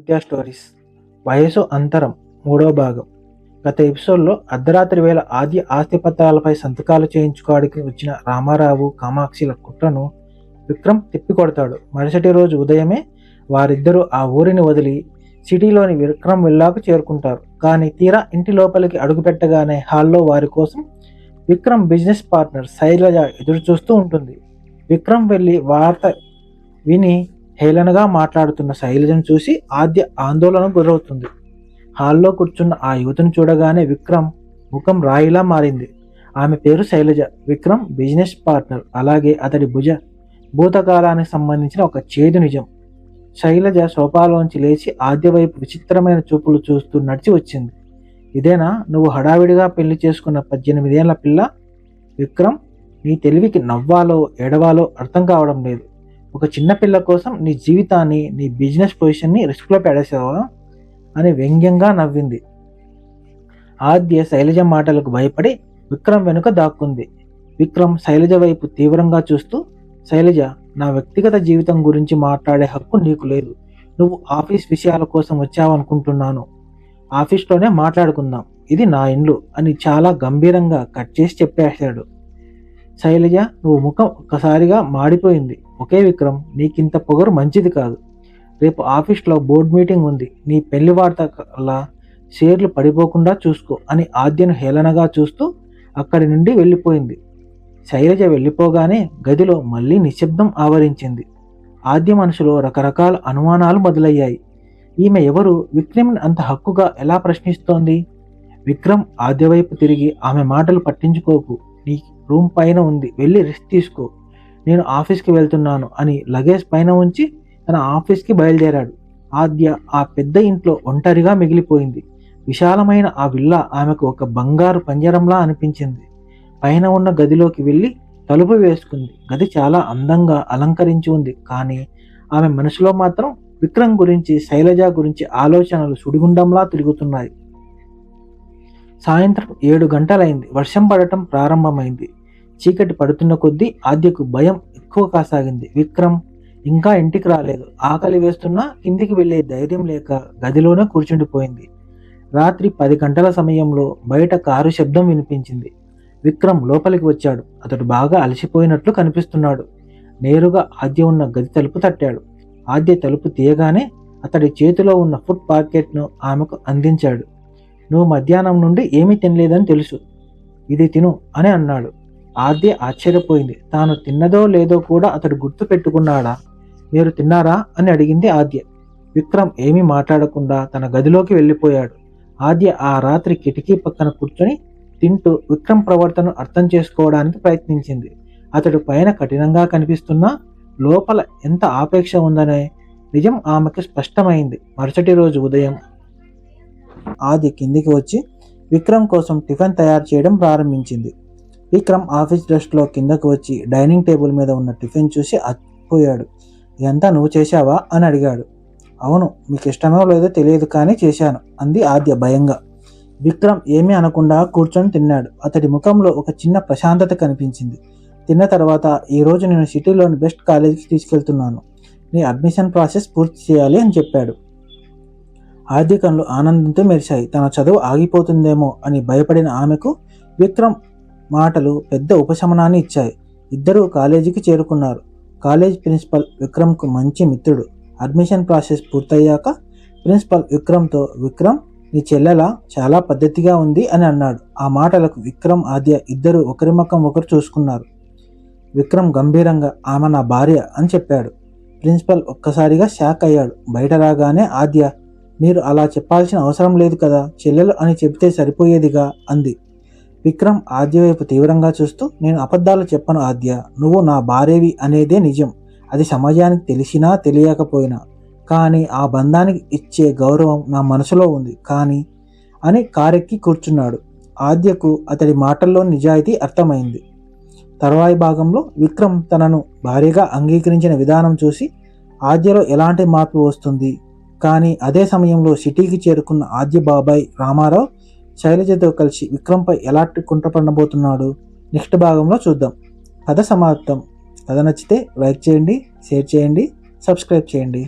నిత్య స్టోరీస్ వయసు అంతరం 3వ భాగం. గత ఎపిసోడ్లో అర్ధరాత్రి వేళ ఆద్య ఆస్తి పత్రాలపై సంతకాలు చేయించుకోవడానికి వచ్చిన రామారావు కామాక్షిల కుట్రను విక్రమ్ తిప్పికొడతాడు. మరుసటి రోజు ఉదయమే వారిద్దరూ ఆ ఊరిని వదిలి సిటీలోని విక్రమ్ విల్లాకు చేరుకుంటారు. కానీ తీరా ఇంటి లోపలికి అడుగుపెట్టగానే హాల్లో వారి కోసం విక్రమ్ బిజినెస్ పార్ట్నర్ శైలజ ఎదురు చూస్తూ ఉంటుంది. విక్రమ్ వెళ్ళి వార్త విని హేళనగా మాట్లాడుతున్న శైలజను చూసి ఆద్య ఆందోళనకు గురవుతుంది. హాల్లో కూర్చున్న ఆ యువతను చూడగానే విక్రమ్ ముఖం రాయిలా మారింది. ఆమె పేరు శైలజ, విక్రమ్ బిజినెస్ పార్ట్నర్. అలాగే అతడి భూతకాలానికి సంబంధించిన ఒక చేదు నిజం. శైలజ సోఫాలోంచి లేచి ఆద్య వైపు విచిత్రమైన చూపులు చూస్తూ నడిచి వచ్చింది. ఇదేనా నువ్వు హడావిడిగా పెళ్లి చేసుకున్న 18 ఏళ్ల పిల్ల? విక్రమ్, నీ తెలివికి నవ్వాలో ఏడవాలో అర్థం కావడం లేదు. ఒక చిన్న పిల్ల కోసం నీ జీవితాన్ని, నీ బిజినెస్ పొజిషన్ని రిస్క్లో పెడేసావా అని వ్యంగ్యంగా నవ్వింది. ఆద్య శైలజ మాటలకు భయపడి విక్రమ్ వెనుక దాక్కుంది. విక్రమ్ శైలజ వైపు తీవ్రంగా చూస్తూ, శైలజ, నా వ్యక్తిగత జీవితం గురించి మాట్లాడే హక్కు నీకు లేదు. నువ్వు ఆఫీస్ విషయాల కోసం వచ్చావనుకుంటున్నాను. ఆఫీస్లోనే మాట్లాడుకుందాం, ఇది నా ఇల్లు అని చాలా గంభీరంగా కట్ చేసి చెప్పేశాడు. శైలజ, నువ్వు ముఖం ఒక్కసారిగా మాడిపోయింది. ఓకే విక్రమ్, నీకింత పొగరు మంచిది కాదు. రేపు ఆఫీస్లో బోర్డు మీటింగ్ ఉంది. నీ పెళ్లి వార్తలా షేర్లు పడిపోకుండా చూసుకో అని ఆద్యను హేళనగా చూస్తూ అక్కడి నుండి వెళ్ళిపోయింది. శైలజ వెళ్ళిపోగానే గదిలో మళ్ళీ నిశ్శబ్దం ఆవరించింది. ఆద్య మనసులో రకరకాల అనుమానాలు మొదలయ్యాయి. ఈమె ఎవరు? విక్రమ్ని అంత హక్కుగా ఎలా ప్రశ్నిస్తోంది? విక్రమ్ ఆద్య వైపు తిరిగి, ఆమె మాటలు పట్టించుకోకు, నీ రూమ్ పైన ఉంది, వెళ్ళి రెస్ట్ తీసుకో, నేను ఆఫీస్కి వెళ్తున్నాను అని లగేజ్ పైన ఉంచి తన ఆఫీస్కి బయలుదేరాడు. ఆద్య ఆ పెద్ద ఇంట్లో ఒంటరిగా మిగిలిపోయింది. విశాలమైన ఆ విల్లా ఆమెకు ఒక బంగారు పంజరంలా అనిపించింది. పైన ఉన్న గదిలోకి వెళ్ళి తలుపు వేసుకుంది. గది చాలా అందంగా అలంకరించి ఉంది. కానీ ఆమె మనసులో మాత్రం విక్రమ్ గురించి, శైలజ గురించి ఆలోచనలు సుడిగుండంలా తిరుగుతున్నాయి. సాయంత్రం 7 గంటలైంది. వర్షం పడటం ప్రారంభమైంది. చీకటి పడుతున్న కొద్దీ ఆద్యకు భయం ఎక్కువ కాసాగింది. విక్రమ్ ఇంకా ఇంటికి రాలేదు. ఆకలి వేస్తున్నా కిందికి వెళ్లే ధైర్యం లేక గదిలోనే కూర్చుండిపోయింది. రాత్రి 10 గంటల సమయంలో బయట కారు శబ్దం వినిపించింది. విక్రమ్ లోపలికి వచ్చాడు. అతడు బాగా అలసిపోయినట్లు కనిపిస్తున్నాడు. నేరుగా ఆద్య ఉన్న గది తలుపు తట్టాడు. ఆద్య తలుపు తీయగానే అతడి చేతిలో ఉన్న ఫుడ్ పాకెట్ను ఆమెకు అందించాడు. నువ్వు మధ్యాహ్నం నుండి ఏమీ తినలేదని తెలుసు, ఇది తిను అని అన్నాడు. ఆద్య ఆశ్చర్యపోయింది. తాను తిన్నదో లేదో కూడా అతడు గుర్తు పెట్టుకున్నాడా? మీరు తిన్నారా అని అడిగింది ఆద్య. విక్రమ్ ఏమీ మాట్లాడకుండా తన గదిలోకి వెళ్ళిపోయాడు. ఆద్య ఆ రాత్రి కిటికీ పక్కన కూర్చొని తింటూ విక్రమ్ ప్రవర్తనను అర్థం చేసుకోవడానికి ప్రయత్నించింది. అతడు పైన కఠినంగా కనిపిస్తున్నా లోపల ఎంత ఆపేక్ష ఉందనే నిజం ఆమెకు స్పష్టమైంది. మరుసటి రోజు ఉదయం ఆద్య కిందికి వచ్చి విక్రమ్ కోసం టిఫిన్ తయారు చేయడం ప్రారంభించింది. విక్రమ్ ఆఫీస్ డ్రెస్లో కిందకు వచ్చి డైనింగ్ టేబుల్ మీద ఉన్న టిఫిన్ చూసి అచ్చిపోయాడు. ఇదంతా నువ్వు చేశావా అని అడిగాడు. అవును, మీకు ఇష్టమో లేదో తెలియదు కానీ చేశాను అంది ఆద్య భయంగా. విక్రమ్ ఏమీ అనకుండా కూర్చొని తిన్నాడు. అతడి ముఖంలో ఒక చిన్న ప్రశాంతత కనిపించింది. తిన్న తర్వాత, ఈరోజు నేను సిటీలోని బెస్ట్ కాలేజీకి తీసుకెళ్తున్నాను, నీ అడ్మిషన్ ప్రాసెస్ పూర్తి చేయాలి అని చెప్పాడు. ఆద్య కళ్ళు ఆనందంతో మెరిశాయి. తన చదువు ఆగిపోతుందేమో అని భయపడిన ఆమెకు విక్రమ్ మాటలు పెద్ద ఉపశమనాన్ని ఇచ్చాయి. ఇద్దరూ కాలేజీకి చేరుకున్నారు. కాలేజ్ ప్రిన్సిపల్ విక్రమ్కు మంచి మిత్రుడు. అడ్మిషన్ ప్రాసెస్ పూర్తయ్యాక ప్రిన్సిపల్ విక్రమ్తో, విక్రమ్, నీ చెల్లెల చాలా పద్ధతిగా ఉంది అని అన్నాడు. ఆ మాటలకు విక్రమ్, ఆద్య ఇద్దరు ఒకరి ముఖం ఒకరు చూసుకున్నారు. విక్రమ్ గంభీరంగా, ఆమె నా భార్య అని చెప్పాడు. ప్రిన్సిపల్ ఒక్కసారిగా షాక్ అయ్యాడు. బయట రాగానే ఆద్య, మీరు అలా చెప్పాల్సిన అవసరం లేదు కదా, చెల్లెలు అని చెబితే సరిపోయేదిగా అంది. విక్రమ్ ఆద్య వైపు తీవ్రంగా చూస్తూ, నేను అబద్ధాలు చెప్పను ఆద్య, నువ్వు నా భార్యవి అనేదే నిజం. అది సమాజానికి తెలిసినా తెలియకపోయినా. కానీ ఆ బంధానికి ఇచ్చే గౌరవం నా మనసులో ఉంది కానీ అని కారెక్కి కూర్చున్నాడు. ఆద్యకు అతడి మాటల్లో నిజాయితీ అర్థమైంది. తర్వాయి భాగంలో విక్రమ్ తనను భార్యగా అంగీకరించిన విధానం చూసి ఆద్యలో ఎలాంటి మార్పు వస్తుంది. కానీ అదే సమయంలో సిటీకి చేరుకున్న ఆద్య బాబాయ్ రామారావు శైలజతో కలిసి విక్రమ్పై ఎలాంటి కుట్ర పడబోతున్నాడు నెక్స్ట్ భాగంలో చూద్దాం. కథ సమాప్తం. కథ నచ్చితే లైక్ చేయండి, షేర్ చేయండి, సబ్స్క్రైబ్ చేయండి.